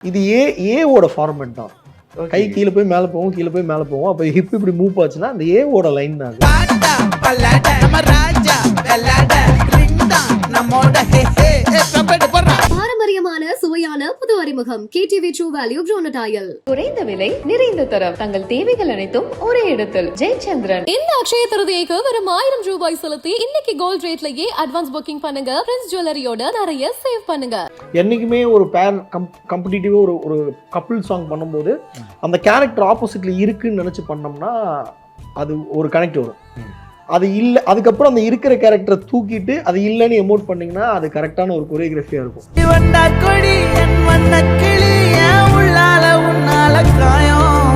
இது ஏவோட ஃபார்மேட் தான். கை கீழே போய் மேலே போகும், கீழே போய் மேலே போகும். அப்போ ஹிப் இப்படி மூவ் ஆச்சுன்னா அந்த ஏவோட லைன் தான் பாரம்பரியமான சுவையான புது அறிமுகம் KTV True Value Bronadile. குறைந்த விலை நிறைந்த தரம் தங்கள் தேவைகள் அனைத்தும் ஒரே இடத்தில் ஜெயச்சந்திரன். இந்த அக்ஷய திருதியைக்கு வெறும் 1000 ரூபாய் செலுத்தி இன்னைக்கு கோல்ட் ரேட்லயே அட்வான்ஸ் புக்கிங் பண்ணுங்க. பிரின்ஸ் ஜுவல்லரியோட நிறைய சேவ் பண்ணுங்க. என்னைக்குமே ஒரு பேர் கம்படிட்டிவா ஒரு கப்பிள் சாங் பண்ணும்போது அந்த கேரக்டர் ஆப்போசிட்ல இருக்குன்னு நினைச்சு பண்ணோம்னா அது ஒரு கனெக்ட் வரும். அது இல்லை, அதுக்கப்புறம் அந்த இருக்கிற கேரக்டரை தூக்கிட்டு அது இல்லைன்னு எமோட் பண்ணீங்கன்னா அது கரெக்டான ஒரு கொரியோகிராஃபியா இருக்கும்.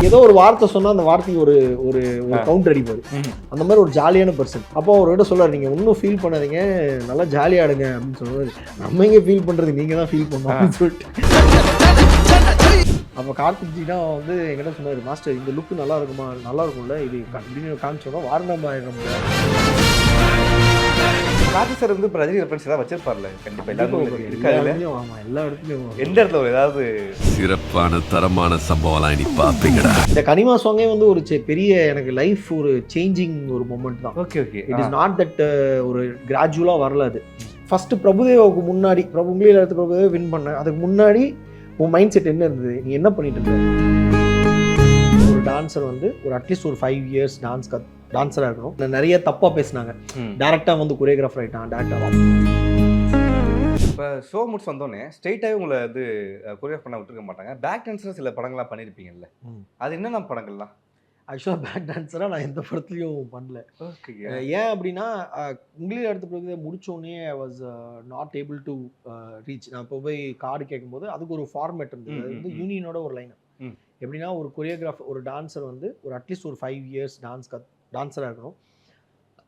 ஏதோ ஒரு வார்த்தை சொன்னா அந்த வார்த்தைக்கு ஒரு ஒரு கவுண்டர் அடிப்பாரு. அந்த மாதிரி ஒரு ஜாலியான பர்சன். அப்போ அவர்கிட்ட சொல்றாரு, நீங்க ஒன்றும் ஃபீல் பண்ணாதீங்க, நல்லா ஜாலியாடுங்க அப்படின்னு சொல்லுவாரு. நம்ம எங்க ஃபீல் பண்றது, நீங்க தான் ஃபீல் பண்ணணும் அப்படின்னு சொல்லிட்டு. அப்போ கார்த்திக் ஜி தான் வந்து என்கிட்ட சொன்னார், மாஸ்டர் இந்த லுக்கு நல்லா இருக்குமா, நல்லா இருக்கும்ல இது அப்படின்னு காமிச்சோன்னா வாரணம் ஆயிரம். கார்த்திக் சார் வந்து இப்போ ரஜினி ரெஃபரன்ஸ் ஏதாவது வச்சிருப்பார்ல? கண்டிப்பாக எல்லாரும். ஆமாம், எல்லா இடத்துலையும். எந்த இடத்துல ஒரு ஏதாவது சிறப்பான தரமான சம்பவம்லாம் நீ பார்ப்பீங்கடா. இந்த கனிமா சாங்கே வந்து ஒரு பெரிய எனக்கு லைஃப் ஒரு சேஞ்சிங் ஒரு மொமெண்ட் தான். Okay okay. It is not that ஒரு கிராஜுவலாக வரல. அது ஃபர்ஸ்ட் பிரபுதேவாவுக்கு முன்னாடி, உங்களில் எடுத்து பிரபுதேவா வின் பண்ணேன். அதுக்கு முன்னாடி உன் மைண்ட் செட் என்ன இருந்தது, நீ என்ன பண்ணிட்டு இருந்த? ஒரு டான்ஸர் வந்து ஒரு அட்லீஸ்ட் ஒரு 5 இயர்ஸ் டான்ஸராக இருக்கணும். நிறைய தப்பாக பேசினாங்க. டேரக்டாக வந்து கொரியோகிராஃபர் ஆகிட்டான், டேரக்டாக. இப்போ ஷோ முடிச்சு வந்தோடனே ஸ்ட்ரெயிட்டாகவே உங்களை வந்து கொரியோகிராஃப் பண்ண விட்டுருக்க மாட்டாங்க. பேக் டான்ஸில் சில படங்கள்லாம் பண்ணியிருப்பீங்கல்ல, அது என்னென்ன படங்கள்லாம்? ஆக்சுவலாக பேக் டான்ஸராக நான் எந்த படத்துலையும் பண்ணல. ஓகே. ஏன் அப்படின்னா உங்களில் எடுத்த பிறகு முடிச்சோடனே I was not able to reach. நான் இப்போ போய் கார்டு கேட்கும்போது அதுக்கு ஒரு ஃபார்மேட் இருந்தது. அது வந்து யூனியனோட ஒரு லைன். எப்படின்னா ஒரு கொரியோகிராஃபர், ஒரு டான்ஸர் வந்து ஒரு அட்லீஸ்ட் ஒரு 5 இயர்ஸ் டான்ஸராக இருக்கணும்.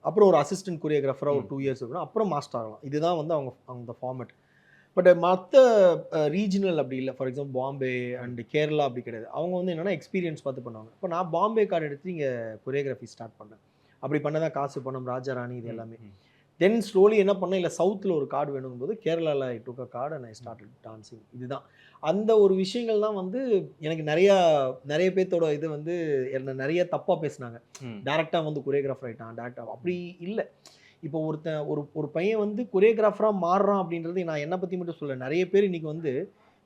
அப்புறம் ஒரு அசிஸ்டன்ட் கொரியோகிராஃபராக ஒரு 2 இயர்ஸ் இருக்கணும். அப்புறம் மாஸ்டர் ஆகலாம். இதுதான் வந்து அவங்க ஃபார்மேட். பட் மற்ற ரீஜனல் அப்படி இல்லை. For example Bombay and Kerala அப்படி கிடையாது. அவங்க வந்து என்னென்னா எக்ஸ்பீரியன்ஸ் பார்த்து பண்ணுவாங்க. இப்போ நான் பாம்பே கார்டு எடுத்து இங்கே கொரியோகிராஃபி ஸ்டார்ட் பண்ணேன். அப்படி பண்ண தான் காசு பணம், ராஜாராணி, இது எல்லாமே. தென் ஸ்லோலி என்ன பண்ணேன், இல்லை சவுத்தில் ஒரு கார்டு வேணுங்கும்போது கேரளாவில் I took a card and I started dancing. இதுதான் அந்த ஒரு விஷயங்கள் தான் வந்து எனக்கு நிறைய பேர்த்தோட இது வந்து என்ன நிறைய தப்பாக பேசினாங்க. டேரெக்டாக வந்து கொரியோகிராஃபர் ஆகிட்டான், டேரக்டாக அப்படி இல்லை. இப்போ ஒரு பையன் வந்து கொரியோகிராஃபராக மாறுறான் அப்படின்றது நான் என்னை பற்றி மட்டும் சொல்ல. நிறைய பேர் இன்றைக்கி வந்து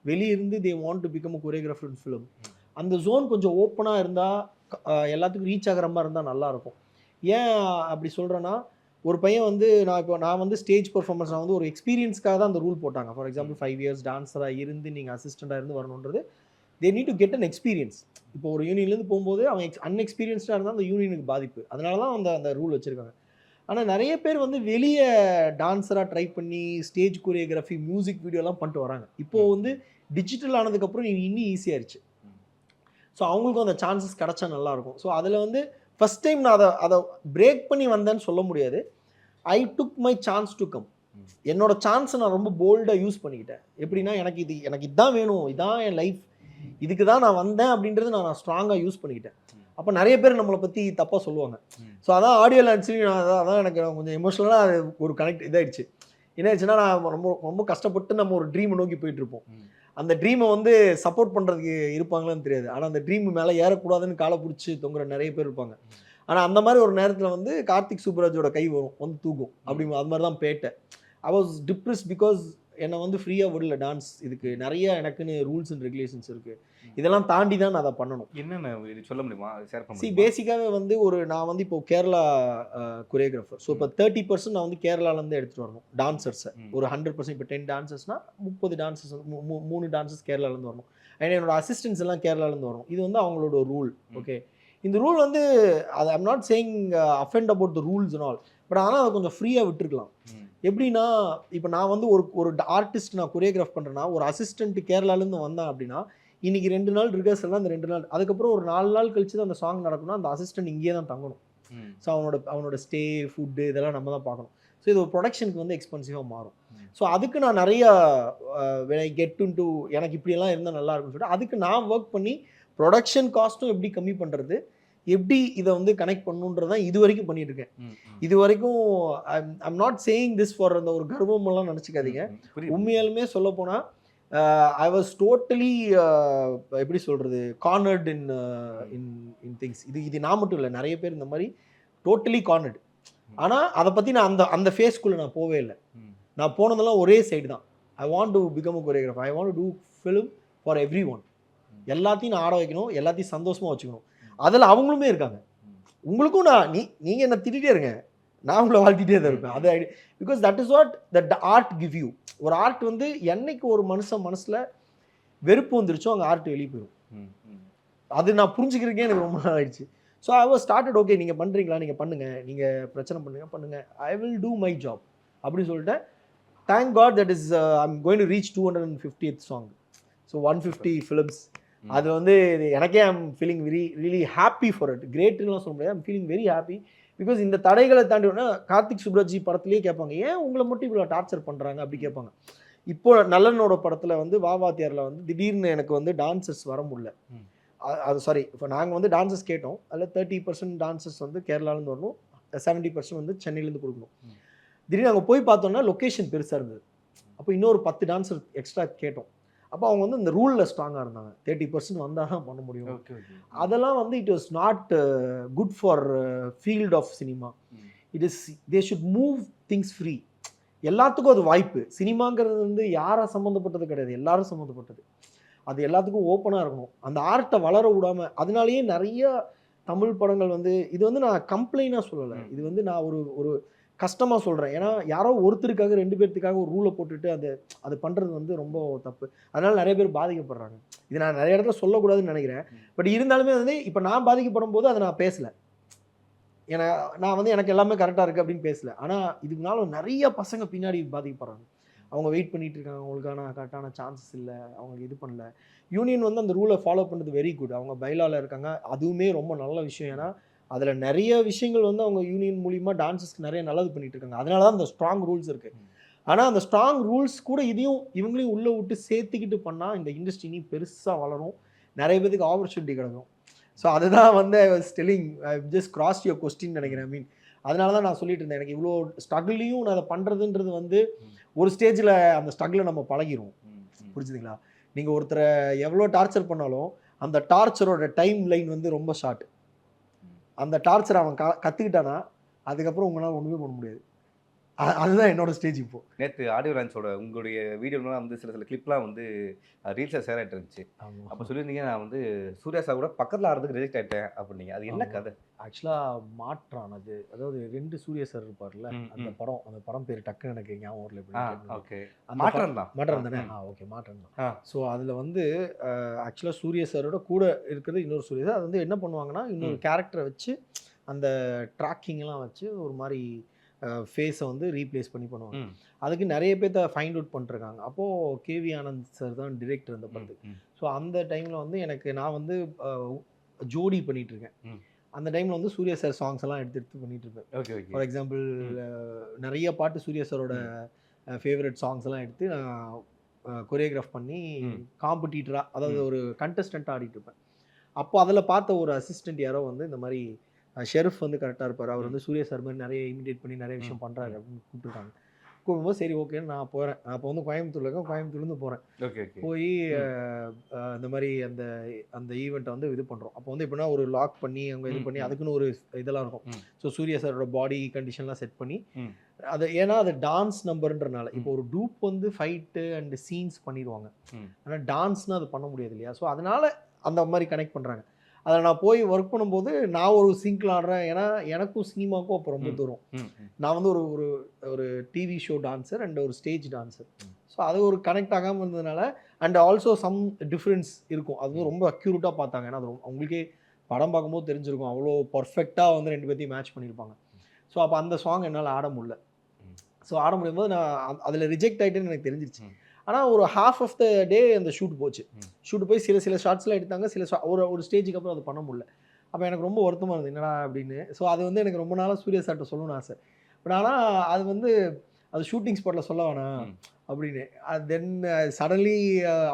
வெளியிருந்து they want to become a choreographer in film. அந்த ஜோன் கொஞ்சம் ஓப்பனாக இருந்தால் எல்லாத்துக்கும் ரீச் ஆகிற மாதிரி இருந்தால் நல்லாயிருக்கும். ஏன் அப்படி சொல்கிறேன்னா, ஒரு பையன் வந்து நான் வந்து ஸ்டேஜ் பர்ஃபார்மன்ஸ் நான் வந்து ஒரு எக்ஸ்பீரியன்ஸ்க்காக தான் அந்த ரூல் போட்டாங்க. ஃபார் எக்ஸாம்பிள் 5 இயர்ஸ் டான்ஸராக இருந்து நீங்கள் அசிஸ்டண்ட்டாக இருந்து வரணுன்றது they need to get an experience. இப்போ ஒரு யூனியன்லேருந்து போகும்போது அவன் அன்எக்ஸ்பீரியன்ஸ்டாக இருந்தால் அந்த யூனியனுக்கு பாதிப்பு. அதனால தான் அந்த ரூல் வச்சுருக்காங்க. ஆனால் நிறைய பேர் வந்து வெளியே டான்ஸராக ட்ரை பண்ணி ஸ்டேஜ் கொரியோகிராஃபி, மியூசிக் வீடியோலாம் பண்ணிட்டு வராங்க. இப்போது வந்து டிஜிட்டல் ஆனதுக்கப்புறம் இன்னும் ஈஸியாகிடுச்சு. ஸோ அவங்களுக்கும் அந்த சான்சஸ் கிடச்சா நல்லாயிருக்கும். ஸோ அதில் வந்து ஃபஸ்ட் டைம் நான் அதை பிரேக் பண்ணி வந்தேன்னு சொல்ல முடியாது. I took my chance to come. என்னோட சான்ஸை நான் ரொம்ப போல்டாக யூஸ் பண்ணிக்கிட்டேன். எப்படின்னா எனக்கு இதுதான் வேணும், இதான் என் லைஃப், இதுக்கு தான் நான் வந்தேன் அப்படின்றது நான் ஸ்ட்ராங்காக யூஸ் பண்ணிக்கிட்டேன். அப்போ நிறைய பேர் நம்மளை பற்றி தப்பாக சொல்லுவாங்க. ஸோ அதான் ஆடியோ லான்ச்லேயும் அதான் எனக்கு கொஞ்சம் எமோஷ்னலாக அது ஒரு கனெக்ட் இதாகிடுச்சு. என்ன ஆயிடுச்சுன்னா, நான் ரொம்ப ரொம்ப கஷ்டப்பட்டு நம்ம ஒரு ட்ரீமை நோக்கி போயிட்டுருப்போம். அந்த ட்ரீமை வந்து சப்போர்ட் பண்ணுறதுக்கு இருப்பாங்களான்னு தெரியாது. ஆனால் அந்த ட்ரீம் மேலே ஏறக்கூடாதுன்னு காலை பிடிச்சி தொங்குற நிறைய பேர் இருப்பாங்க. ஆனால் அந்த மாதிரி ஒரு நேரத்தில் வந்து கார்த்திக் சூப்பராஜோட கை வரும், வந்து தூக்கும். அப்படி அது மாதிரி தான் பேட்டேன். ஐ வாஸ் டிப்ரெஸ் பிகாஸ் என்னை வந்து ஃப்ரீயாக விடல டான்ஸ். இதுக்கு நிறைய எனக்குன்னு ரூல்ஸ் அண்ட் ரெகுலேஷன்ஸ் இருக்குது. இதெல்லாம் தாண்டி தான் நான் அதை பண்ணணும். என்னென்ன இது சொல்ல முடியுமா, ஷேர் பண்ண? பேசிக்காகவே வந்து நான் வந்து இப்போ கேரளா கொரியோகிராஃபர். ஸோ இப்போ 30% நான் வந்து கேரளாலேருந்து எடுத்துகிட்டு வரணும் டான்சர்ஸை. ஒரு 100%. இப்போ 10 டான்சர்ஸ்னால் 30 டான்சர்ஸ், 3 டான்சர்ஸ் கேரளாலேருந்து வரணும். அண்ட் என்னோட அசிஸ்டன்ஸ் எல்லாம் கேரளாலேருந்து வரணும். இது வந்து அவங்களோட ரூல். ஓகே, இந்த ரூல் வந்து அது I'm not saying offend about the rules and all. But ஆனால் அதை கொஞ்சம் ஃப்ரீயாக விட்டுருக்கலாம். எப்படின்னா, இப்போ நான் வந்து ஒரு ஆர்டிஸ்ட் நான் கொரியோகிராஃப் பண்ணுறேன்னா, ஒரு அசிஸ்டன்ட் கேரளாலேருந்து வந்தேன் அப்படின்னா, இன்றைக்கி 2 நாள் ரிஹர்சல்லாம், அந்த 2 நாள், அதுக்கப்புறம் ஒரு 4 நாள் கழிச்சு தான் அந்த சாங் நடக்கணும். அந்த அசிஸ்டன்ட் இங்கேயே தான் தங்கணும். ஸோ அவனோட ஸ்டே, ஃபுட்டு இதெல்லாம் நம்ம தான் பார்க்கணும். ஸோ இது ஒரு ப்ரொடக்ஷனுக்கு வந்து எக்ஸ்பென்சிவாக மாறும். ஸோ அதுக்கு நான் நிறையா கெட் இன்டு எனக்கு இப்படியெல்லாம் இருந்தால் நல்லா இருக்குன்னு சொல்லிட்டு அதுக்கு நான் ஒர்க் பண்ணி ப்ரொடக்ஷன் காஸ்ட்டும் எப்படி கம்மி பண்ணுறது, எப்படி இதை வந்து கனெக்ட் பண்ணுன்றதான் இது வரைக்கும் பண்ணிட்டு இருக்கேன். இது வரைக்கும் I'm not saying this for அந்த ஒரு கர்வமெல்லாம் நினச்சிக்காதீங்க. உண்மையாலுமே சொல்ல போனால் ஐ வாஸ் டோட்டலி எப்படி சொல்கிறது கார்னர்ட் இன் திங்ஸ். இது நான் மட்டும் இல்லை, நிறைய பேர் இந்த மாதிரி டோட்டலி கார்னர்டு. ஆனால் அதை பற்றி நான் அந்த ஃபேஸ்க்குள்ளே நான் போவே இல்லை. நான் போனதெல்லாம் ஒரே சைடு தான். I want to become a choreographer, I want to do film for everyone. எல்லாத்தையும் நான் ஆட வைக்கணும், எல்லாத்தையும் சந்தோஷமாக வச்சுக்கணும். அதில் அவங்களுமே இருக்காங்க. உங்களுக்கும் நீங்கள் என்ன திட்டிகிட்டே இருங்க, நான் உங்களை வாழ்த்திட்டே தான் இருப்பேன். அது because that is what that art give you. ஒரு ஆர்ட் வந்து என்னைக்கு ஒரு மனசில் வெறுப்பு வந்துருச்சோ அங்கே ஆர்ட் வெளியே போயிடும். அது நான் புரிஞ்சுக்கிறதுக்கே எனக்கு ரொம்ப நாள் ஆயிடுச்சு. So I was started, okay நீங்கள் பண்ணுறீங்களா, நீங்கள் பண்ணுங்கள், நீங்கள் பிரச்சனை பண்ணுங்கள், I will do my job அப்படின்னு சொல்லிட்டு. Thank God that is I'm going to reach 250th song. So 150 films. அது வந்து எனக்கே I'm feeling really happy for it. கிரேட்லாம் சொல்ல முடியாது, I'm feeling very happy. Because இந்த தடைகளை தாண்டினா கார்த்திக் சுப்ராஜி படத்துலேயே கேட்பாங்க, ஏன் உங்களை மட்டும் இவ்வளோ டார்ச்சர் பண்ணுறாங்க அப்படி கேட்பாங்க. இப்போ நல்லனோட படத்தில் வந்து வாத்தியாரில் வந்து திடீர்னு எனக்கு வந்து டான்சர்ஸ் வர முடியல. அது சாரி, இப்போ நாங்கள் வந்து டான்சர்ஸ் கேட்டோம், அதில் 30% டான்சர்ஸ் வந்து கேரளாலேருந்து வரணும், 70% வந்து சென்னையிலேருந்து கொடுக்கணும். திடீர்னு அங்கே போய் பார்த்தோம்னா லொக்கேஷன் பெருசாக இருந்தது. அப்போ இன்னொரு 10 டான்சர் எக்ஸ்ட்ரா கேட்டோம். அப்போ அவங்க வந்து இந்த ரூலில் ஸ்ட்ராங்காக இருந்தாங்க, 30% வந்தால் தான் பண்ண முடியும். அதெல்லாம் வந்து it was not good for field of cinema. It is they should move things free. எல்லாத்துக்கும் அது வாய்ப்பு. சினிமாங்கிறது வந்து யாரை சம்மந்தப்பட்டது கிடையாது, எல்லாரும் சம்மந்தப்பட்டது. அது எல்லாத்துக்கும் ஓப்பனாக இருக்கணும். அந்த ஆர்ட்டை வளர விடாமல், அதனாலேயே நிறைய தமிழ் படங்கள் வந்து இது வந்து நான் கம்ப்ளைண்டாக சொல்லலை, இது வந்து நான் ஒரு கஷ்டமாக சொல்கிறேன். ஏன்னா யாரோ ஒருத்தருக்காக 2 பேர்த்துக்காக ஒரு ரூலை போட்டுட்டு அது பண்ணுறது வந்து ரொம்ப தப்பு. அதனால் நிறைய பேர் பாதிக்கப்படுறாங்க. இது நான் நிறைய இடத்துல சொல்லக்கூடாதுன்னு நினைக்கிறேன். பட் இருந்தாலுமே வந்து இப்போ நான் பாதிக்கப்படும் போது அதை நான் பேசலை. ஏன்னா நான் வந்து எனக்கு எல்லாமே கரெக்டாக இருக்குது அப்படின்னு பேசலை. ஆனால் இதுக்குனாலும் நிறைய பசங்க பின்னாடி பாதிக்கப்படுறாங்க. அவங்க வெயிட் பண்ணிட்டு இருக்காங்க, அவங்களுக்கான கரெக்டான சான்சஸ் இல்லை, அவங்களுக்கு இது பண்ணல. யூனியன் வந்து அந்த ரூலை ஃபாலோ பண்ணுறது வெரி குட். அவங்க பைலாவில் இருக்காங்க, அதுவுமே ரொம்ப நல்ல விஷயம். ஏன்னா அதில் நிறைய விஷயங்கள் வந்து அவங்க யூனியன் மூலிமா டான்ஸஸ்க்கு நிறைய நல்லது பண்ணிட்டு இருக்காங்க. அதனால தான் அந்த ஸ்ட்ராங் ரூல்ஸ் இருக்குது. ஆனால் அந்த ஸ்ட்ராங் ரூல்ஸ் கூட இவங்களையும் உள்ளே விட்டு சேர்த்துக்கிட்டு பண்ணால் இந்த இண்டஸ்ட்ரி இனி பெருசாக வளரும், நிறைய பேருக்கு ஆப்பர்ச்சுனிட்டி கிடைக்கும். ஸோ அதுதான் வந்து I was telling, I just cross your question நினைக்கிறேன். ஐ மீன் அதனால தான் நான் சொல்லிட்டு இருந்தேன், எனக்கு இவ்வளோ ஸ்ட்ரகிளையும் நான் அதை பண்ணுறதுன்றது வந்து ஒரு ஸ்டேஜில் அந்த ஸ்ட்ரகிளை நம்ம பழகிடுவோம். புரிஞ்சுதுங்களா? நீங்கள் ஒருத்தரை எவ்வளோ டார்ச்சர் பண்ணாலும் அந்த டார்ச்சரோட டைம் லைன் வந்து ரொம்ப ஷார்ட். அந்த டார்ச்சர் அவன் கற்றுக்கிட்டானா அதுக்கப்புறம் உங்களால் ஒன்றுமே பண்ண முடியாது. அதுதான் என்னோட ஸ்டேஜ். இப்போ நேற்று ஆடியோ லான்ச்சோட உங்களுடைய வீடியோலாம் வந்து சில சில வந்து ரீல்ஸில் ஷேர் ஆகிட்டு இருந்துச்சு. அப்போ சொல்லியிருந்தீங்க, நான் வந்து சூர்யா சார் கூட பக்கத்தில் ஆடுறதுக்கு ரிஜெக்ட் ஆகிட்டேன் அப்படின்னீங்க. அது என்ன கதை? ஆக்சுவலாக மாற்றானது, அதாவது 2 சூர்யா சார் இருப்பார்ல, அந்த படம் பேர் டக்குன்னு எனக்கு ஞாபகம் வரல. ஓகே, மாற்றம் தானே? ஓகே, மாற்றம் தான். ஸோ அதில் வந்து ஆக்சுவலாக சூர்யா சாரோட கூட இருக்கிறது இன்னொரு சூர்யா சார். அது வந்து என்ன பண்ணுவாங்கன்னா, இன்னொரு கேரக்டரை வச்சு அந்த ட்ராக்கிங்லாம் வச்சு ஒரு மாதிரி ஃபேஸை வந்து ரீப்ளேஸ் பண்ணி பண்ணுவாங்க. அதுக்கு நிறைய பேர்த்த ஃபைண்ட் அவுட் பண்ணிருக்காங்க. அப்போது கேவி ஆனந்த் சார் தான் டிரெக்டர் அந்த படத்துக்கு. ஸோ அந்த டைமில் வந்து நான் வந்து ஜோடி பண்ணிகிட்ருக்கேன். அந்த டைமில் வந்து சூர்யா சார் சாங்ஸ் எல்லாம் எடுத்து பண்ணிகிட்ருப்பேன். ஓகே, ஃபார் எக்ஸாம்பிள் நிறைய பாட்டு சூர்யா சாரோட ஃபேவரட் சாங்ஸ் எல்லாம் எடுத்து நான் கொரியோகிராஃப் பண்ணி காம்படிட்டராக, அதாவது ஒரு கண்டஸ்டண்ட்டாக ஆடிட்டுருப்பேன். அப்போ அதில் பார்த்த ஒரு அசிஸ்டண்ட் யாரோ வந்து இந்த மாதிரி ஷெரீஃப் வந்து கரெக்டாக இருப்பார், அவர் வந்து சூர்யா சார் மாதிரி நிறைய இமிடேட் பண்ணி நிறைய விஷயம் பண்ணுறாரு அப்படின்னு கூப்பிட்டுருக்காங்க. கூப்பிடும்போது சரி ஓகேன்னு நான் போகிறேன். நான் அப்போ வந்து கோயம்புத்தூரில் இருக்கேன், கோயம்புத்தூர்லேருந்து போகிறேன். போய் இந்த மாதிரி அந்த ஈவெண்ட்டை வந்து இது பண்ணுறோம். அப்போ வந்து எப்படின்னா ஒரு லாக் பண்ணி அங்கே இது பண்ணி அதுக்குன்னு ஒரு இதெல்லாம் இருக்கும். ஸோ சூர்யா சாரோட பாடி கண்டிஷன்லாம் செட் பண்ணி அது, ஏன்னா அது டான்ஸ் நம்பர்ன்றனால. இப்போ ஒரு டூப் வந்து ஃபைட்டு அண்ட் சீன்ஸ் பண்ணிடுவாங்க, ஆனால் டான்ஸ்னால் அது பண்ண முடியாது இல்லையா? ஸோ அதனால் அந்த மாதிரி கனெக்ட் பண்ணுறாங்க. அதில் நான் போய் ஒர்க் பண்ணும்போது நான் ஒரு சிங்கில் ஆடுறேன். ஏன்னா எனக்கும் சினிமாவுக்கும் அப்போ ரொம்ப தூரம். நான் வந்து ஒரு டிவி ஷோ டான்ஸர் அண்ட் ஒரு ஸ்டேஜ் டான்ஸர். ஸோ அது ஒரு கனெக்ட் ஆகாமல் இருந்ததுனால அண்ட் ஆல்சோ சம் டிஃப்ரென்ஸ் இருக்கும். அது வந்து ரொம்ப அக்யூரேட்டாக பார்த்தாங்க. ஏன்னா அது அவங்களுக்கே படம் பார்க்கும்போது தெரிஞ்சிருக்கும், அவ்வளோ பர்ஃபெக்டாக வந்து 2 பேர்த்தையும் மேட்ச் பண்ணியிருப்பாங்க. ஸோ அப்போ அந்த சாங் என்னால் ஆட முடியல. ஸோ ஆட முடியும்போது நான் அதில் ரிஜெக்ட் ஆகிட்டேன்னு எனக்கு தெரிஞ்சிருச்சு. ஆனால் ஒரு ஹாஃப் ஆஃப் த டே அந்த ஷூட் போச்சு. ஷூட் போய் சில ஷார்ட்ஸ்லாம் எடுத்தாங்க, ஒரு ஸ்டேஜுக்கு அப்புறம் அது பண்ண முடியல. அப்போ எனக்கு ரொம்ப வருத்தமாக இருந்தது, என்னடா அப்படின்னு. ஸோ அது வந்து எனக்கு ரொம்ப நாளாக சூர்யா சார்ட்ட சொல்லணும்னு ஆசை. பட் ஆனால் அது வந்து அது ஷூட்டிங் ஸ்பாட்டில் சொல்ல வேணாம் அப்படின்னு. தென் சடன்லி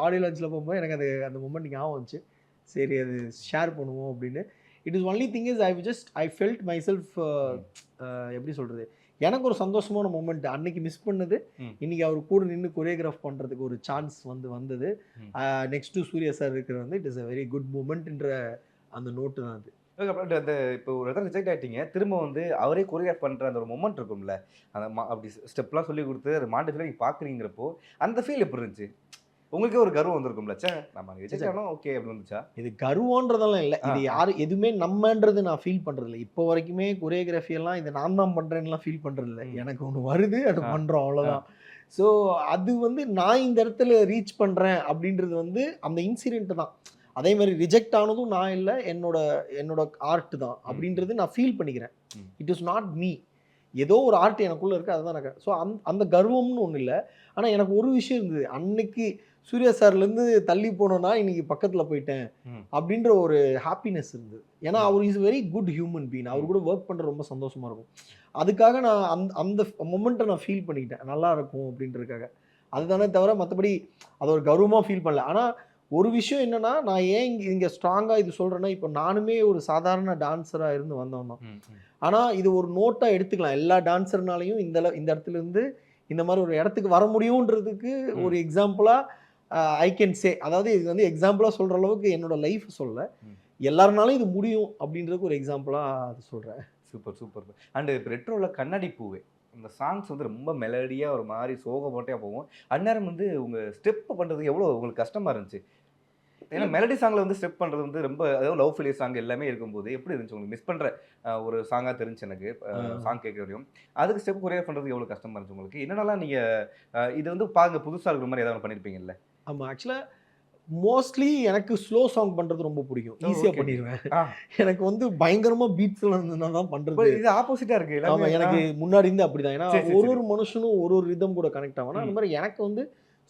ஆடியோ லான்ச்சில் போகும்போது எனக்கு அந்த மொமெண்ட் ஞாபகம் வந்துச்சு. சரி அது ஷேர் பண்ணுவோம் அப்படின்னு. It is only thing is I felt my self, எப்படி சொல்கிறது, எனக்கு ஒரு சந்தோஷமான மூமெண்ட். அன்னைக்கு மிஸ் பண்ணது இன்னைக்கு அவர் கூட நின்று கொரியோகிராஃப் பண்ணுறதுக்கு ஒரு சான்ஸ் வந்தது. நெக்ஸ்ட் டு சூர்யா சார் இருக்கிறது வந்து it is a very good மூமெண்ட்ன்ற அந்த நோட்டு தான் அது. அதுக்கப்புறம் அந்த இப்போ ஒரு இடத்துல ரிஜெக்ட் ஆகிட்டீங்க, திரும்ப வந்து அவரே கொரியோகிராஃப் பண்ணுற அந்த ஒரு மொமெண்ட் இருக்கும்ல, அந்த அப்படி ஸ்டெப்லாம் சொல்லி கொடுத்து அது மாண்டேஜில் நீங்கள் பார்க்குறீங்கிறப்போ அந்த ஃபீல் எப்படி இருந்துச்சு? உங்களுக்கே ஒரு கர்வம் வந்திருக்கும்ல, சே நம்ம ரிஜெக்ட் ஆனோம் ஓகே அப்படின்னு வந்துச்சா? இது கர்வன்றதெல்லாம் இல்லை, இது யாரு எதுவுமே நம்மன்றது நான் ஃபீல் பண்ணுறது இல்லை. இப்போ வரைக்குமே கொரியோகிராஃபி எல்லாம் இதை நான் தான் பண்ணுறேன்லாம் ஃபீல் பண்ணுறது இல்லை. எனக்கு ஒன்று வருது, அது பண்ணுறோம், அவ்வளோதான். ஸோ அது வந்து நான் இந்த இடத்துல ரீச் பண்ணுறேன் அப்படின்றது வந்து அந்த இன்சிடென்ட் தான். அதே மாதிரி ரிஜெக்ட் ஆனதும் நான் இல்லை, என்னோட ஆர்ட் தான் அப்படின்றது நான் ஃபீல் பண்ணிக்கிறேன். It is not me. ஏதோ ஒரு ஆர்ட் எனக்குள்ளே இருக்குது, அதுதான் நான். ஸோ அந்த கர்வம்னு ஒன்றும் இல்லை. ஆனால் எனக்கு ஒரு விஷயம் இருந்தது, அன்னைக்கு சூர்யா சார்லேருந்து தள்ளி போனோன்னா இன்னைக்கு பக்கத்தில் போயிட்டேன் அப்படின்ற ஒரு ஹாப்பினஸ் இருந்தது. ஏன்னா அவர் is very good human being. அவர் கூட ஒர்க் பண்ணுற ரொம்ப சந்தோஷமாக இருக்கும். அதுக்காக நான் அந்த மொமெண்ட்டை நான் ஃபீல் பண்ணிக்கிட்டேன், நல்லா இருக்கும் அப்படின்றதுக்காக. அதுதானே தவிர மற்றபடி அதை ஒரு கர்வமாக ஃபீல் பண்ணல. ஆனால் ஒரு விஷயம் என்னன்னா, நான் ஏன் இங்கே ஸ்ட்ராங்காக இது சொல்கிறேன்னா, இப்போ நானுமே ஒரு சாதாரண டான்ஸராக இருந்து வந்தவன் தான். ஆனால் இது ஒரு நோட்டாக எடுத்துக்கலாம். எல்லா டான்ஸர்னாலையும் இந்த இடத்துல இருந்து இந்த மாதிரி ஒரு இடத்துக்கு வர முடியுன்றதுக்கு ஒரு எக்ஸாம்பிளாக ஐ கேன் சே. அதாவது இது வந்து எக்ஸாம்பிளாக சொல்கிற அளவுக்கு என்னோட லைஃப் சொல்ல, எல்லாருனாலும் இது முடியும் அப்படின்றதுக்கு ஒரு எக்ஸாம்பிளாக அது சொல்கிறேன். Super super. அண்டு இப்போ ரெட்ரோவில் கண்ணாடி பூவே இந்த சாங்ஸ் வந்து ரொம்ப மெலடியாக ஒரு மாதிரி சோகப்போட்டையாக போகும். அந்நேரம் வந்து உங்கள் ஸ்டெப் பண்ணுறதுக்கு எவ்வளோ உங்களுக்கு கஷ்டமாக இருந்துச்சு? ஏன்னா மெலடி சாங்கில் வந்து ஸ்டெப் பண்ணுறது வந்து ரொம்ப, அதாவது லவ் ஃபெயிலியர் சாங் எல்லாமே இருக்கும்போது எப்படி இருந்துச்சு உங்களுக்கு? மிஸ் பண்ணுற ஒரு சாங்காக தெரிஞ்சு எனக்கு சாங் கேட்க வரையும். அதுக்கு ஸ்டெப் கொரியோகிராஃப் பண்ணுறதுக்கு எவ்வளோ கஷ்டமாக இருந்துச்சு உங்களுக்கு? என்னென்னலாம் நீங்கள் இது வந்து பாருங்க புதுசாக இருக்கிற மாதிரி ஏதாவது பண்ணியிருப்பீங்கல்ல? ஆமாம், ஆக்சுவலாக மோஸ்ட்லி எனக்கு ஸ்லோ சாங் பண்ணுறது ரொம்ப பிடிக்கும், ஈஸியாக பண்ணிடுவேன். எனக்கு வந்து பயங்கரமாக பீட்ஸ்லாம் இருந்ததுனா தான் பண்ணுறது. இது ஆப்போசிட்டாக இருக்குது. ஆமாம், எனக்கு முன்னாடி இருந்து அப்படி தான். ஏன்னா ஒரு மனுஷனும் ஒரு ரிதம் கூட கனெக்ட் ஆகணும். அந்த மாதிரி எனக்கு வந்து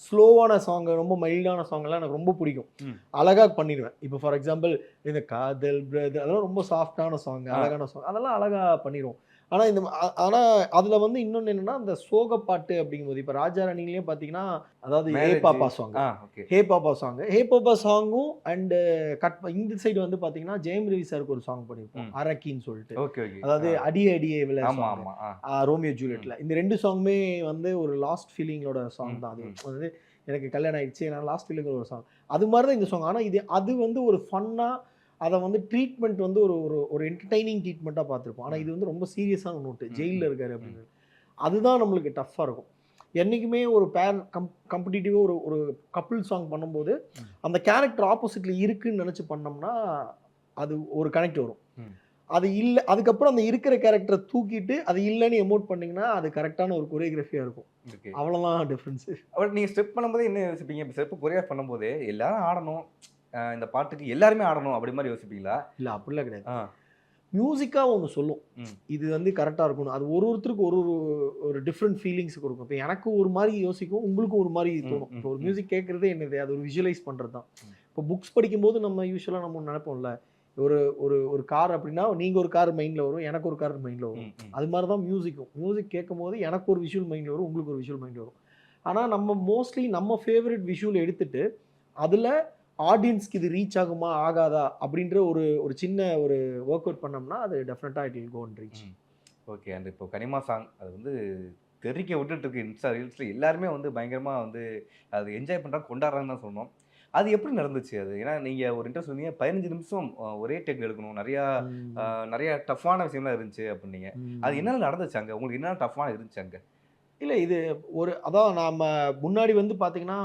ஸ்லோவான சாங், ரொம்ப மைல்டான சாங்லாம் எனக்கு ரொம்ப பிடிக்கும். அழகாக பண்ணிடுவேன். இப்போ ஃபார் எக்ஸாம்பிள் இந்த காதல் பிரதர், அதெல்லாம் ரொம்ப சாஃப்டான சாங், அழகான சாங், அதெல்லாம் அழகாக பண்ணிடுவோம். ஆனால் அதில் வந்து இன்னொன்று என்னென்னா, அந்த சோக பாட்டு அப்படிங்கும்போது இப்போ ராஜா ராணிலேயே பார்த்தீங்கன்னா, அதாவது ஹே பாப்பா சாங், ஹே பாப்பா சாங்கும் அண்டு இந்த சைடு வந்து பார்த்தீங்கன்னா ஜெயம் ரவி சாருக்கு ஒரு சாங் பண்ணியிருப்போம், அரக்கின்னு சொல்லிட்டு. அதாவது அடியே அடியே விழா, ரோமியோ ஜூலியட்ல. இந்த 2 சாங்குமே வந்து ஒரு லாஸ்ட் ஃபீலிங்கோட சாங் தான். அது எனக்கு கல்யாணம் ஆயிடுச்சு, நான் லாஸ்ட் ஃபீலிங்கிற ஒரு சாங். அது மாதிரி தான் இந்த சாங். ஆனால் அது வந்து ஒரு ஃபன்னாக, அதை வந்து ட்ரீட்மெண்ட் வந்து ஒரு என்டர்டைனிங் ட்ரீட்மெண்ட்டாக பார்த்துருப்போம். ஆனால் இது வந்து ரொம்ப சீரியஸான நோட்டு, ஜெயிலில் இருக்காரு அப்படின்னு. அதுதான் நம்மளுக்கு டஃப்பாக இருக்கும். என்றைக்குமே ஒரு காம்படிட்டிவாக ஒரு கப்புள் சாங் பண்ணும்போது அந்த கேரக்டர் ஆப்போசிட்டில் இருக்குன்னு நினச்சி பண்ணோம்னா அது ஒரு கனெக்ட் வரும். அது இல்லை, அதுக்கப்புறம் அந்த இருக்கிற கேரக்டரை தூக்கிட்டு அது இல்லைன்னு எமோட் பண்ணிங்கன்னா அது கரெக்டான ஒரு கொரியோகிராஃபியாக இருக்கும். அவ்வளோதான் டிஃப்ரென்ஸு. அவர் நீங்கள் ஸ்டெப் பண்ணும்போது என்ன யோசிப்பீங்க? இப்போ ஸ்டெப் கொரியோகிராஃப் பண்ணும்போது எல்லாரும் ஆடணும், இந்த பாட்டுக்கு எல்லாருமே ஆடணும் அப்படி மாதிரி யோசிப்பீங்களா? இல்லை, அப்படிலாம் கிடையாது. மியூசிக்காக ஒன்று சொல்லும், இது வந்து கரெக்டாக இருக்கணும். அது ஒருத்தருக்கு ஒரு டிஃப்ரெண்ட் ஃபீலிங்ஸ் கொடுக்கும். இப்போ எனக்கு ஒரு மாதிரி யோசிக்கும், உங்களுக்கு ஒரு மாதிரி தோணும். இப்போ ஒரு மியூசிக் கேட்குறதே என்னது, அது ஒரு விஷுவலைஸ் பண்ணுறது தான். இப்போ புக்ஸ் படிக்கும்போது நம்ம யூஸ்வலாக நம்ம நினைப்போம்ல, ஒரு கார் அப்படின்னா நீங்கள் ஒரு கார் மைண்டில் வரும், எனக்கு ஒரு கார் மைண்டில் வரும். அது மாதிரி தான் மியூசிக்கும். மியூசிக் கேட்கும் போது எனக்கு ஒரு விஷுவல் மைண்டில் வரும், உங்களுக்கு ஒரு விஷுவல் மைண்டில் வரும். ஆனால் நம்ம மோஸ்ட்லி நம்ம ஃபேவரட் விஷுவல் எடுத்துட்டு அதில் ஆடியன்ஸ்க்கு இது ரீச் ஆகுமா ஆகாதா அப்படின்ற ஒரு சின்ன ஒரு ஒர்க் அவுட் பண்ணோம்னா அது டெஃபினட்டாக it will go and reach. Okay. And இப்போ கனிமா சாங் அது வந்து தெரிக்க விட்டுட்டுருக்கு இன்ஸ்டா ரீல்ஸில், எல்லாருமே வந்து பயங்கரமாக வந்து அது என்ஜாய் பண்ணுறாங்க, கொண்டாடுறாங்கன்னு தான் சொன்னோம். அது எப்படி நடந்துச்சு அது? ஏன்னா நீங்கள் ஒரு இன்ட்ரெஸ்ட் சொன்னீங்க 15 நிமிஷம் ஒரே டேக்கில் எடுக்கணும், நிறையா டஃப்பான விஷயம்லாம் இருந்துச்சு அப்படின்னீங்க. அது என்னென்ன நடந்துச்சு அங்கே? உங்களுக்கு என்னென்ன டஃப்பான இருந்துச்சு அங்கே? இல்லை, இது அதான் நாம் முன்னாடி வந்து பார்த்தீங்கன்னா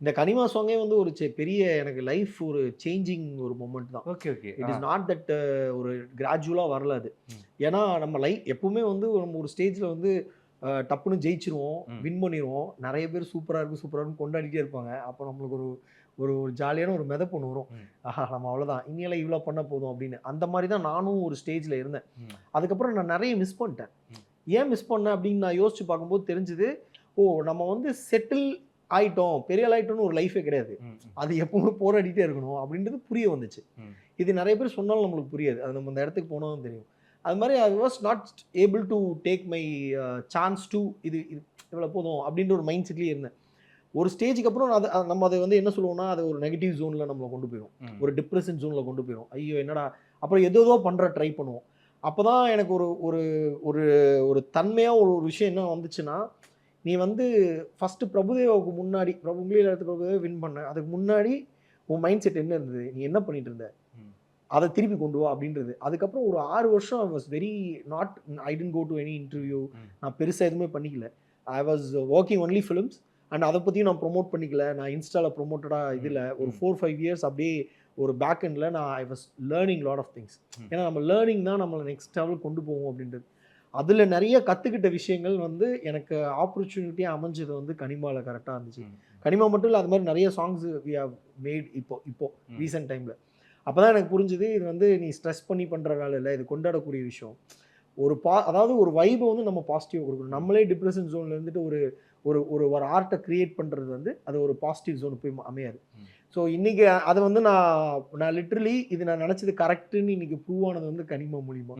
இந்த கனிமா சாங்கே வந்து ஒரு பெரிய எனக்கு லைஃப் ஒரு சேஞ்சிங் ஒரு மொமெண்ட் தான். Okay. It is not that ஒரு கிராஜுவலாக வரல அது. ஏன்னா நம்ம லைஃப் எப்பவுமே வந்து நம்ம ஒரு ஸ்டேஜில் வந்து டப்புன்னு ஜெயிச்சிருவோம், வின் பண்ணிடுவோம், நிறைய பேர் சூப்பராக இருக்குன்னு கொண்டாடிட்டே இருப்பாங்க. அப்போ நம்மளுக்கு ஒரு ஜாலியான ஒரு மெதப்பொண்ணு வரும், ஆஹா நம்ம அவ்வளோதான் இனியெல்லாம் இவ்வளோ பண்ண போதும் அப்படின்னு. அந்த மாதிரி தான் நானும் ஒரு ஸ்டேஜில் இருந்தேன். அதுக்கப்புறம் நான் நிறைய மிஸ் பண்ணிட்டேன். ஏன் மிஸ் பண்ணேன் அப்படின்னு நான் யோசிச்சு பார்க்கும்போது தெரிஞ்சுது, நம்ம வந்து செட்டில் ஆயிட்டோம், பெரிய ஆயிட்டோம்னு ஒரு லைஃபே கிடையாது, அது எப்பவுமே போராடிட்டே இருக்கணும் அப்படின்றது புரிய வந்துச்சு. இது நிறைய பேர் சொன்னாலும் நம்மளுக்கு புரியாது, அது நம்ம அந்த இடத்துக்கு போனதும் தெரியும். அது மாதிரி I was not able to take my chance to இது இவ்வளோ போதும் அப்படின்ற ஒரு மைண்ட் செட்லேயே இருந்தேன். ஒரு ஸ்டேஜுக்கு அப்புறம் நம்ம அதை வந்து என்ன சொல்லுவோம்னா, அதை ஒரு நெகட்டிவ் ஜோனில் நம்மளை கொண்டு போயிடும், ஒரு டிப்ரெஷன் ஜோனில் கொண்டு போயிடும். ஐயோ என்னடா, அப்புறம் ஏதோ பண்ணுற ட்ரை பண்ணுவோம். அப்போ தான் எனக்கு ஒரு ஒரு ஒரு ஒரு தன்மையாக ஒரு விஷயம் என்ன வந்துச்சுன்னா, நீ வந்து ஃபஸ்ட்டு பிரபுதேவாவுக்கு முன்னாடி உங்களில் எடுத்து பிரபுதேவா வின் பண்ண, அதுக்கு முன்னாடி உன் மைண்ட் செட் என்ன இருந்தது, நீ என்ன பண்ணிட்டு இருந்த, அதை திருப்பி கொண்டு வா அப்படின்றது. அதுக்கப்புறம் ஒரு 6 வருஷம் I was very not, I didn't go to any interview, நான் பெருசாக எதுவுமே பண்ணிக்கல. I was working only films and அதை பற்றியும் நான் ப்ரொமோட் பண்ணிக்கல. நான் இன்ஸ்டாவில் ப்ரொமோட்டடாக இதில் ஒரு 4-5 இயர்ஸ் அப்படியே ஒரு பேக் எண்டில் நான் I was learning lot of things. ஏன்னா நம்ம லேர்னிங் தான் நம்மளை நெக்ஸ்ட் லெவல் கொண்டு போவோம் அப்படின்றது. அதில் நிறைய கற்றுக்கிட்ட விஷயங்கள் வந்து எனக்கு ஆப்பர்ச்சுனிட்டியாக அமைஞ்சது வந்து கனிமாவில் கரெக்டாக இருந்துச்சு. கனிமா மட்டும் இல்லை, அது மாதிரி நிறைய சாங்ஸ் வி ஹவ் மேட் இப்போ ரீசெண்ட் டைமில். அப்போ தான் எனக்கு புரிஞ்சுது, இது வந்து நீ ஸ்ட்ரெஸ் பண்ணி பண்ணுற வேலை இல்லை, இது கொண்டாடக்கூடிய விஷயம். அதாவது ஒரு வைபை வந்து நம்ம பாசிட்டிவாக கொடுக்கணும். நம்மளே டிப்ரெஷன் ஜோனில் இருந்துட்டு ஒரு ஒரு ஒரு ஆர்ட்டை க்ரியேட் பண்ணுறது வந்து அது ஒரு பாசிட்டிவ் ஜோன் போய் அமையாது. ஸோ இன்றைக்கி அதை வந்து நான் லிட்ரலி இது நான் நினச்சது கரெக்டுன்னு இன்றைக்கி ப்ரூவ் ஆனது வந்து கனிமா மூலிமா.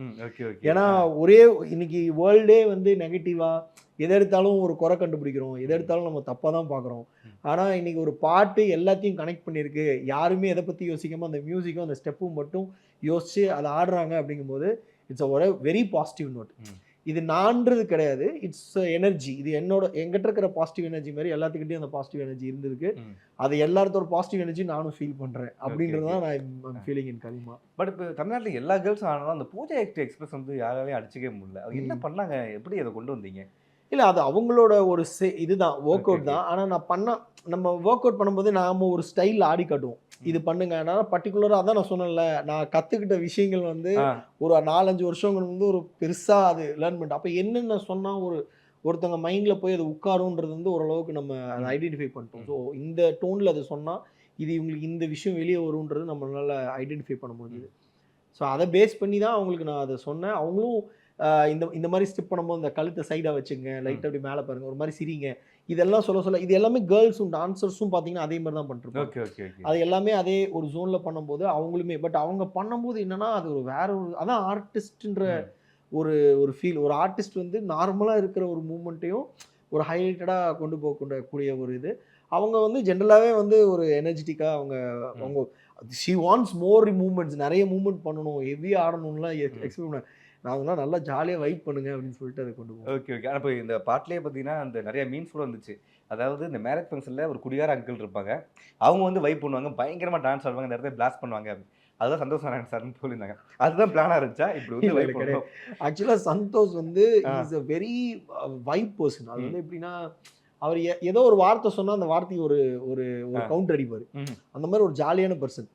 ஏன்னா இன்னைக்கு வேர்ல்டே வந்து நெகட்டிவாக எதை எடுத்தாலும் ஒரு குறை கண்டுபிடிக்கிறோம், எதை எடுத்தாலும் நம்ம தப்பாக தான் பார்க்குறோம். ஆனால் இன்றைக்கி ஒரு பாட்டு எல்லாத்தையும் கனெக்ட் பண்ணியிருக்கு, யாருமே எதை பற்றி யோசிக்காமல் அந்த மியூசிக்கும் அந்த ஸ்டெப்பும் மட்டும் யோசித்து அதை ஆடுறாங்க அப்படிங்கும்போது இட்ஸ் ஒரு வெரி பாசிட்டிவ் நோட். இது நான்றது கிடையாது, இட்ஸ் எனர்ஜி. இது எங்கிட்ட இருக்கிற பாசிட்டிவ் எனர்ஜி மாதிரி எல்லாத்துக்கிட்டையும் அந்த பாசிட்டிவ் எனர்ஜி இருந்திருக்கு. அது எல்லாத்தோட பாசிட்டிவ் எனர்ஜி நானும் ஃபீல் பண்ணுறேன் அப்படின்றது தான் நான் ஃபீலிங் இன் கனிமா. பட் இப்போ தமிழ்நாட்டில் எல்லா கேர்ள்ஸும் ஆனாலும் அந்த பூஜா எக்ஸ்பிரஸ் வந்து யாராலையும் அடிச்சிக்கவே முடியல. அது என்ன பண்ணாங்க, எப்படி அதை கொண்டு வந்தீங்க? இல்லை, அது அவங்களோட ஒரு இதுதான், ஒர்க் அவுட் தான். ஆனால் நம்ம ஒர்க் அவுட் பண்ணும்போது நாம் ஒரு ஸ்டைலில் ஆடி காட்டுவோம், இது பண்ணுங்க. அதனால் பர்டிகுலராக அதான் நான் சொன்னேன்ல, நான் கற்றுக்கிட்ட விஷயங்கள் வந்து ஒரு 4-5 வருஷங்கள் வந்து ஒரு பெருசாக அது லேர்ன் பண்ணிட்டேன். அப்போ என்னென்ன சொன்னால் ஒருத்தவங்க மைண்டில் போய் அது உட்காருன்றது வந்து ஓரளவுக்கு நம்ம அதை ஐடென்டிஃபை பண்ணிட்டோம். ஸோ இந்த டோனில் அதை சொன்னால் இது இவங்களுக்கு இந்த விஷயம் வெளியே வருன்றது நம்மளால் ஐடென்டிஃபை பண்ண முடியுது. ஸோ அதை பேஸ் பண்ணி தான் அவங்களுக்கு நான் அதை சொன்னேன். அவங்களும் இந்த மாதிரி ஸ்டிப் பண்ணும்போது இந்த கழுத்தை சைடாக வச்சுங்க, லைட் அப்படி மேலே பாருங்கள், ஒரு மாதிரி சிரிங்க, இதெல்லாம் சொல்ல இது எல்லாமே கேர்ள்ஸும் டான்சர்ஸும் பார்த்தீங்கன்னா அதே மாதிரி தான் பண்ணிருக்கோம். அது எல்லாமே அதே ஒரு ஜோனில் பண்ணும்போது அவங்களுமே, பட் அவங்க பண்ணும்போது என்னன்னா அது ஒரு வேற ஒரு, அதான் ஆர்டிஸ்ட்ன்ற ஒரு ஃபீல். ஒரு ஆர்டிஸ்ட் வந்து நார்மலாக இருக்கிற ஒரு மூமெண்ட்டையும் ஒரு ஹைலைட்டடாக கொண்டு போகக்கூடிய ஒரு இது. அவங்க வந்து ஜென்ரலாகவே வந்து ஒரு எனர்ஜெட்டிக்காக அவங்க ஷி வாண்ட்ஸ் மோர் மூமெண்ட்ஸ், நிறைய மூமெண்ட் பண்ணணும், ஹெவியாக ஆடணும்லாம் எக்ஸ்பெக்ட் பண்ண. நான் அதெல்லாம் நல்லா ஜாலியாக வைப் பண்ணுங்க அப்படின்னு சொல்லிட்டு அதை கொண்டு போவோம். ஓகே. ஆனால் இப்போ இந்த பாட்டிலே பார்த்தீங்கன்னா அந்த நிறைய மீன்ஸ் கூட வந்துச்சு. அதாவது இந்த மேரேஜ் ஃபங்க்ஷனில் ஒரு குடியார அங்கிள் இருப்பாங்க, அவங்க வந்து வைப் பண்ணுவாங்க, பயங்கரமாக டான்ஸ் ஆடுவாங்க, இந்த இடத்துல பிளாஸ்ட் பண்ணுவாங்க. அதுதான் சந்தோஷ் நாராயண் சார்னு சொல்லியிருந்தாங்க. அதுதான் பிளானாக இருந்துச்சா இப்படி வந்து வைப் கிடையாது? ஆக்சுவலாக சந்தோஷ் வந்து is a very vibe person. அது வந்து எப்படின்னா, அவர் ஏதோ ஒரு வார்த்தை சொன்னால் அந்த வார்த்தைக்கு ஒரு ஒரு கவுண்டர் அடிப்பார். அந்த மாதிரி ஒரு ஜாலியான பர்சன்.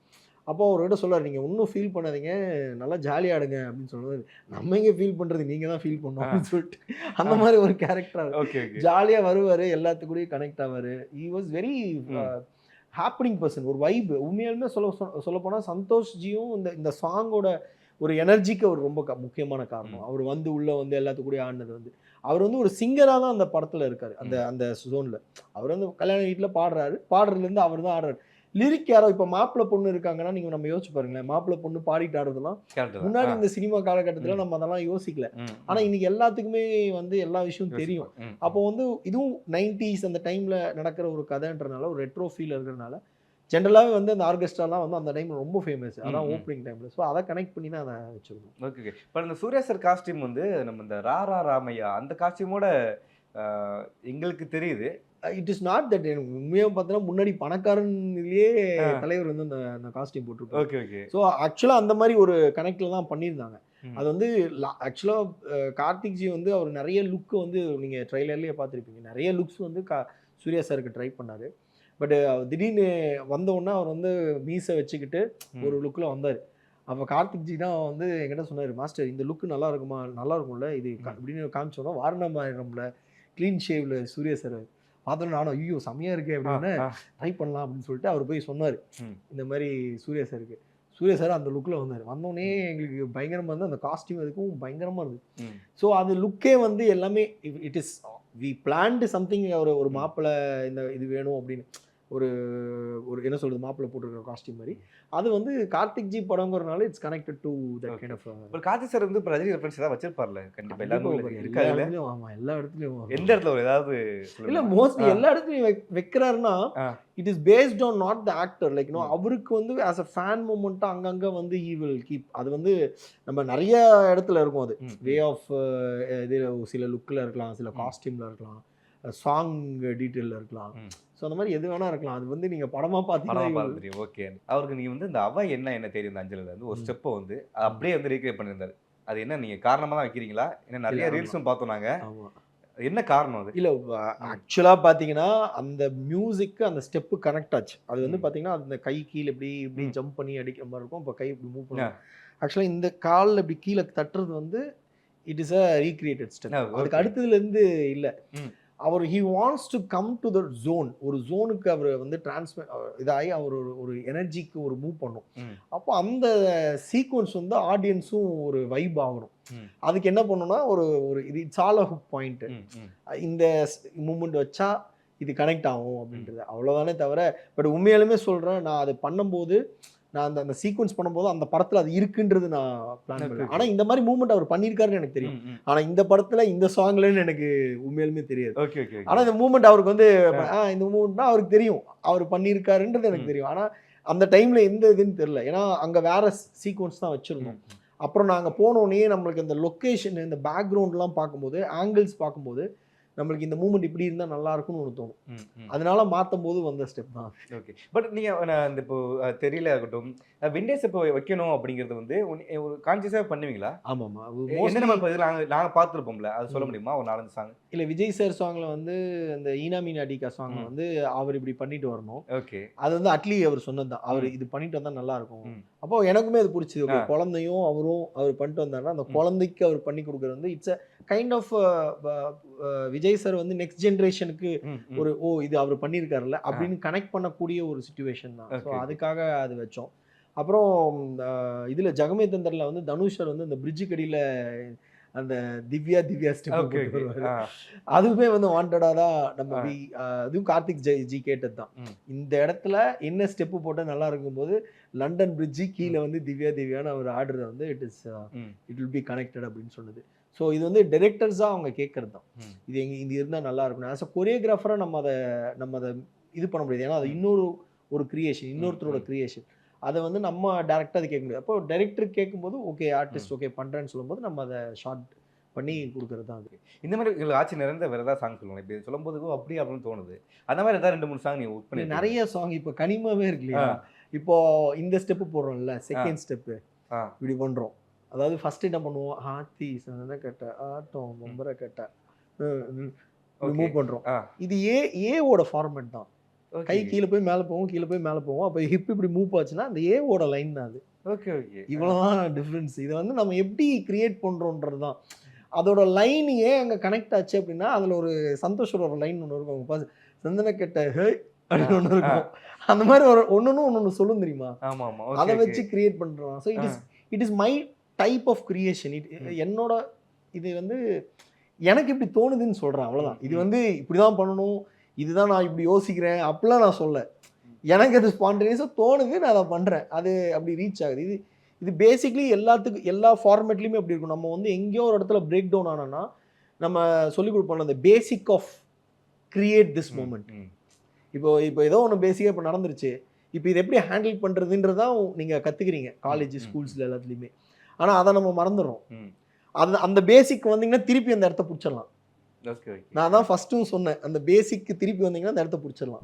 அப்போ அவர்கிட்ட சொல்லுவார், நீங்கள் ஒன்றும் ஃபீல் பண்ணாதீங்க, நல்லா ஜாலியாக ஆடுங்க அப்படின்னு சொல்லுவார். நம்ம எங்கே ஃபீல் பண்ணுறது, நீங்கள் தான் ஃபீல் பண்ணணும் அப்படின்னு சொல்லிட்டு அந்த மாதிரி ஒரு கேரக்டர். ஜாலியாக வருவார், எல்லாத்துக்கூடயும் கனெக்ட் ஆவார். He was very happening person, ஒரு வைப். உண்மையாலுமே சொல்ல போனால் சந்தோஷ்ஜியும் இந்த சாங்கோட ஒரு எனர்ஜிக்கு அவர் ரொம்ப முக்கியமான காரணம். அவர் வந்து உள்ளே வந்து எல்லாத்துக்கூடயும் ஆடினது வந்து அவர் வந்து ஒரு சிங்கராக தான் அந்த படத்தில் இருக்கார். அந்த ஜோனில் அவர் வந்து கல்யாண வீட்டில் பாடுறதுலேருந்து அவர் தான் ஆடுறாரு. லிரிக் யாரோ இப்போ மாப்பிள்ளை பொண்ணு இருக்காங்கன்னா நீங்கள் நம்ம யோசிச்சு பாருங்களேன், மாப்பிள்ளை பொண்ணு பாடிட்டு ஆடுறதுலாம் முன்னாடி இந்த சினிமா காலகட்டத்தில் நம்ம அதெல்லாம் யோசிக்கல. ஆனால் இன்னைக்கு எல்லாத்துக்குமே வந்து எல்லா விஷயமும் தெரியும். அப்போ வந்து இதுவும் 90s அந்த டைமில் நடக்கிற ஒரு கதைன்றனால, ஒரு ரெட்ரோ ஃபீல் இருக்கிறதுனால ஜென்ரலாகவே வந்து அந்த ஆர்கெஸ்ட்ராலாம் வந்து அந்த டைமில் ரொம்ப ஃபேமஸ். அதான் ஓப்பனிங் டைமில். ஸோ அதை கனெக்ட் பண்ணி தான் அதை வச்சுருக்கோம். ஓகே. இப்போ இந்த சூர்யா சார் காஸ்டியூம் வந்து நம்ம இந்த ராரா ராமையா அந்த காஸ்டியூமோட எங்களுக்கு தெரியுது. It is not that. எனக்கு உண்மையாக பார்த்தோன்னா முன்னாடி பணக்காரன்லேயே தலைவர் வந்து அந்த காஸ்டியூம் போட்டிருப்பாங்க. ஓகே. ஸோ ஆக்சுவலாக அந்த மாதிரி ஒரு கனெக்டில் தான் பண்ணியிருந்தாங்க. அது வந்து ஆக்சுவலாக கார்த்திக்ஜி வந்து அவர் நிறைய லுக்கு வந்து நீங்கள் ட்ரெய்லர்லேயே பார்த்துருப்பீங்க, நிறைய லுக்ஸ் வந்து சூர்யா சாருக்கு ட்ரை பண்ணார். பட் திடீர்னு வந்தோடனே அவர் வந்து மீசை வச்சுக்கிட்டு ஒரு லுக்கில் வந்தார். அப்போ கார்த்திக்ஜி தான் வந்து என்கிட்ட சொன்னார், மாஸ்டர் இந்த லுக்கு நல்லா இருக்குமா, நல்லா இருக்கும்ல இது அப்படின்னு காமிச்சோன்னா, வாரணமாயிரம்ல க்ளீன் ஷேவ்ல சூர்யா சார் பார்த்தோன்னா நானும் ஐயோ செம்மையாக இருக்கே அப்படின்னு ட்ரை பண்ணலாம் அப்படின்னு சொல்லிட்டு அவர் போய் சொன்னார் இந்த மாதிரி சூர்யா சாருக்கு. சூர்யா சார் அந்த லுக்கில் வந்தோடனே எங்களுக்கு பயங்கரமாக இருந்து, அந்த காஸ்டியூம் அதுக்கும் பயங்கரமாக இருந்தது. ஸோ அந்த லுக்கே வந்து எல்லாமே it is we planned something. ஒரு மாப்பிள்ளை இந்த இது வேணும் அப்படின்னு ஒரு ஒரு என்ன சொல்றது மாப்பிள்ளை போட்டிருக்கிற காஸ்டியூம் மாதிரி. அது வந்து கார்த்திக் ஜி படங்கிறதுனால it's connected to that kind of. ஒரு கார்த்தி சார் வந்து இப்போ ரஜினி ரெஃபரன்ஸ் ஏதாவது வச்சிருப்பார்ல கண்டிப்பா எல்லாரும் எல்லா இருக்காதுல்ல. இடத்துலயும் ஆமா எல்லா இடத்துலயும் எந்த இடத்துல ஒரு ஏதாவது இல்ல மோஸ்ட்லி எல்லா இடத்துலயும் வைக்கிறாருன்னா it is based on not the actor like அவருக்கு வந்து ஆஸ் அ ஃபேன் மூமெண்ட்டா அங்கங்க வந்து ஹி வில் கீப். அது வந்து நம்ம நிறைய இடத்துல இருக்கும். அது வே ஆஃப் இது சில லுக்ல இருக்கலாம், சில காஸ்டியூம்ல இருக்கலாம், சாங் டீட்டெயிலில் இருக்கலாம். ஸோ அந்த மாதிரி எது வேணா இருக்கலாம். அது வந்து நீங்கள் படமாக பார்த்தீங்கன்னா தெரியும். ஓகே, அவருக்கு நீங்கள் வந்து இந்த அவ என்ன தெரியும் இந்த அஞ்சலில் வந்து ஒரு ஸ்டெப்பை வந்து அப்படியே வந்து ரீக்ரியேட் பண்ணியிருந்தாரு. அது என்ன நீங்கள் காரணமாக தான் வைக்கிறீங்களா? ஏன்னா நிறைய ரீல்ஸும் பார்த்தோம் நாங்கள். ஆமாம், என்ன காரணம் அது? இல்லை ஆக்சுவலாக பார்த்தீங்கன்னா அந்த மியூசிக்கு அந்த ஸ்டெப்பு கனெக்ட் ஆச்சு. அது வந்து பார்த்தீங்கன்னா அந்த கை கீழே இப்படி இப்படி ஜம்ப் பண்ணி அடிக்கிற மாதிரி இருக்கும். இப்போ கை இப்படி மூவ் பண்ணுவோம். ஆக்சுவலாக இந்த காலில் இப்படி கீழே தட்டுறது வந்து it is a recreated step. அதுக்கு அடுத்ததுலேருந்து இல்லை. அவர் he wants to come to the zone. ஒரு ஜோனுக்கு அவர் வந்து டிரான்ஸ்ஃபர் இதாகி அவர் ஒரு எனர்ஜிக்கு ஒரு மூவ் பண்ணும். அப்போ அந்த சீக்வன்ஸ் வந்து ஆடியன்ஸும் ஒரு வைப் ஆகணும். அதுக்கு என்ன பண்ணணும்னா ஒரு இது it's all a hook point. இந்த மூமெண்ட் வச்சா இது கனெக்ட் ஆகும் அப்படின்றது அவ்வளோதானே தவிர. பட் உண்மையாலுமே சொல்கிறேன், நான் அதை பண்ணும்போது நான் அந்த சீக்வன்ஸ் பண்ணும்போது அந்த படத்தில் அது இருக்குன்றது நான் பிளான் பண்ணேன். ஆனால் இந்த மாதிரி மூவ்மெண்ட் அவர் பண்ணியிருக்காருன்னு எனக்கு தெரியும். ஆனால் இந்த படத்தில் இந்த சாங்லன்னு எனக்கு உண்மையாலுமே தெரியாது. ஆனால் இந்த மூவ்மெண்ட் அவருக்கு வந்து இந்த மூவ்மெண்ட்னா அவருக்கு தெரியும் அவர் பண்ணியிருக்காருன்றது எனக்கு தெரியும். ஆனால் அந்த டைமில் எந்த இதுன்னு தெரியல. ஏன்னா அங்கே வேற சீக்வன்ஸ் தான் வச்சுருந்தோம். அப்புறம் நாங்கள் போனோடனே நம்மளுக்கு இந்த லொக்கேஷன் இந்த பேக்ரவுண்ட்லாம் பார்க்கும்போது ஆங்கிள்ஸ் பார்க்கும்போது நம்மளுக்கு இந்த மூமெண்ட் இப்படி இருந்தால் நல்லா இருக்கும்னு ஒன்று தோணும். அதனால மாற்றும் போது வந்த ஸ்டெப் தான். ஓகே, பட் நீங்கள் இந்த இப்போ தெரியல இருக்கட்டும் விண்டேஜ் இப்போ வைக்கணும் அப்படிங்கிறது வந்து ஒரு கான்சியஸாக பண்ணுவீங்களா? ஆமாம்மா, என்ன நம்ம இப்போ இதில் நாங்கள் பார்த்துருப்போம்ல, அது சொல்ல முடியுமா ஒரு 4-5 சாங்? இல்லை விஜய் சார் சாங்கில் வந்து இந்த ஈனா மீனா டிகா சாங் வந்து அவர் இப்படி பண்ணிட்டு வரணும். ஓகே, அது வந்து அட்லி அவர் சொன்னது தான். அவர் இது பண்ணிட்டு வந்தால் நல்லா இருக்கும். அப்போ எனக்குமே அது பிடிச்சது. ஓகே, குழந்தையும் அவர் பண்ணிட்டு வந்தாருன்னா அந்த குழந்தைக்கு அவர் பண்ணி கொடுக்குறது வந்து it's a kind of Vijay sir வந்து நெக்ஸ்ட் ஜென்ரேஷனுக்கு ஒரு இது அவர் பண்ணியிருக்காருல்ல அப்படின்னு கனெக்ட் பண்ணக்கூடிய ஒரு சிச்சுவேஷன் தான். ஸோ அதுக்காக அது வச்சோம். அப்புறம் இதில் ஜெகமே தந்தரில் வந்து தனுஷ் சார் வந்து அந்த பிரிட்ஜு கடியில் அந்த திவ்யா ஸ்டெப் அதுவுமே வந்து வாண்டடாக தான் நம்ம அதுவும் கார்த்திக் ஜி கேட்டது தான். இந்த இடத்துல என்ன ஸ்டெப்பு போட்டால் நல்லா இருக்கும்போது லண்டன் பிரிட்ஜு கீழே வந்து திவ்யான்னு அவர் ஆர்டர் வந்து இட் வில் பி கனெக்டட் அப்படின்னு சொன்னது. ஸோ இது வந்து டைரக்டர்ஸாக அவங்க கேட்கறது தான். இது இது இருந்தால் நல்லா இருக்கணும். ஆஸ் அ கொரியோகிராஃபராக நம்ம அதை இது பண்ண முடியாது. ஏன்னா அது ஒரு கிரியேஷன், இன்னொருத்தரோட கிரியேஷன். அதை வந்து நம்ம டேரெக்டாக அது கேட்க முடியாது. அப்போ டைரக்டர் கேட்கும்போது ஓகே ஆர்டிஸ்ட் ஓகே பண்ணுறேன்னு சொல்லும்போது நம்ம அதை ஷார்ட் பண்ணி கொடுக்குறது தான். அது இந்த மாதிரி உங்களுக்கு ஆட்சி நிறைந்த வேறு ஏதாவது சாங் சொல்லுவாங்க இப்படி சொல்லும்போது அப்படி அப்படின்னு தோணுது. அந்த மாதிரி ஏதாவது 2-3 சாங் நீங்கள் ஒர்க் பண்ணி நிறைய சாங் இப்போ கனிமாவே இருக்கு இல்லையா? இப்போ இந்த ஸ்டெப்பு போடுறோம்ல, செகண்ட் ஸ்டெப்பு இப்படி பண்ணுறோம். அதாவது ஃபர்ஸ்ட் என்ன பண்ணுவோம், ஹாத்தி சந்தன கட்ட ஆட்டம் பொம்பரை கட்ட மூவ் பண்ணுறோம். இது ஏவோட ஃபார்மேட் தான். கை கீழே போய் மேலே போவோம், கீழே போய் மேலே போவோம். அப்போ ஹிப் இப்படி மூவ் ஆச்சுன்னா அந்த ஏவோட லைன் தான் அது. ஓகே ஓகே, இவ்வளோதான் டிஃப்ரென்ஸ். இதை வந்து நம்ம எப்படி கிரியேட் பண்ணுறோன்றது தான். அதோட லைன் ஏன் அங்கே கனெக்ட் ஆச்சு அப்படின்னா அதில் ஒரு சந்தோஷோட ஒரு லைன் ஒன்று இருக்கும். அவங்க சந்தன கட்ட ஹே அப்படின்னு ஒன்று இருக்கும். அந்த மாதிரி ஒரு ஒன்று சொல்லும் தெரியுமா? ஆமாம் ஆமாம், அதை வச்சு கிரியேட் பண்ணுறோம். So it is my type of creation. என்னோட இது வந்து எனக்கு இப்படி தோணுதுன்னு சொல்கிறேன், அவ்வளோதான். இது வந்து இப்படி தான் பண்ணணும், இதுதான் நான் இப்படி யோசிக்கிறேன் அப்படிலாம் நான் சொல்ல. எனக்கு அது ஸ்பான்டேனியஸாக தோணுது, நான் அதை பண்ணுறேன். அது அப்படி ரீச் ஆகுது. இது பேசிக்லி எல்லா ஃபார்மேட்லேயுமே அப்படி இருக்கும். நம்ம வந்து எங்கேயோ ஒரு இடத்துல பிரேக் டவுன் ஆனோன்னா நம்ம சொல்லிக் கொடுப்போம் அந்த basic of create this moment. இப்போ ஏதோ ஒன்று பேசிக்காக இப்போ நடந்துருச்சு, இப்போ இதை எப்படி ஹேண்டில் பண்ணுறதுன்றதான் நீங்கள் கற்றுக்கிறீங்க காலேஜ் ஸ்கூல்ஸில் எல்லாத்துலேயுமே. ஆனால் அதை நம்ம மறந்துடுறோம். அந்த பேசிக் வந்தீங்கன்னா திருப்பி அந்த இடத்த பிடிச்சிடலாம். நான் தான் ஃபர்ஸ்ட்டும் சொன்னேன், அந்த பேசிக்கு திருப்பி வந்தீங்கன்னா அந்த இடத்த பிடிச்சிடலாம்.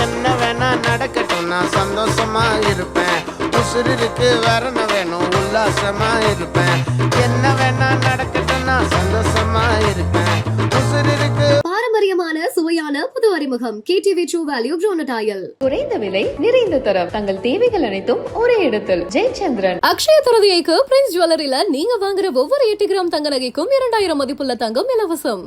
என்ன வேணா நடக்கட்டும், நான் சந்தோஷமா இருப்பேன். உசுருக்கு வரணும் வேணும், உல்லாசமா இருப்பேன். என்ன வேணா நடக்கட்டும், நான் சந்தோஷமா இருப்பேன். உசுருக்கு பாரம்பரியமான சுவையான புது அறிமுகம் KTV True Value Granite Oil. குறைந்த விலை நிறைந்த தரம் தங்கள் தேவைகள் அனைத்தும் ஒரே இடத்தில். ஜெயச்சந்திரன். அக்ஷய திருதியைக்கு பிரின்ஸ் ஜுவல்லரியில நீங்க வாங்குற ஒவ்வொரு 8 கிராம் தங்க நகைக்கும் 2000 மதிப்புள்ள தங்கம் இலவசம்.